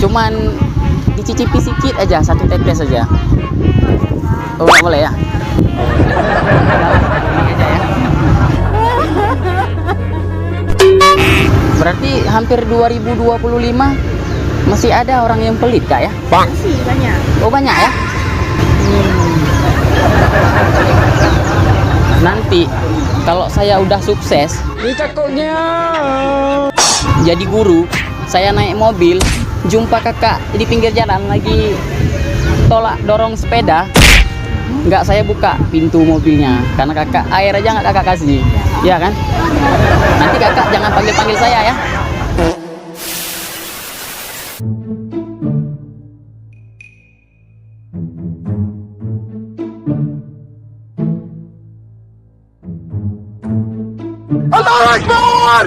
Cuman dicicipi sedikit aja, 1 tetes aja. Oh, nggak boleh ya? Ini aja ya. Berarti hampir 2025 masih ada orang yang pelit kak ya? Masih banyak. Oh banyak ya? Nanti kalau saya udah sukses jadi guru, saya naik mobil, jumpa kakak di pinggir jalan lagi tolak dorong sepeda, nggak saya buka pintu mobilnya karena kakak air aja nggak kakak kasih, ya kan? Nanti kakak jangan panggil saya ya. Allahu Akbar!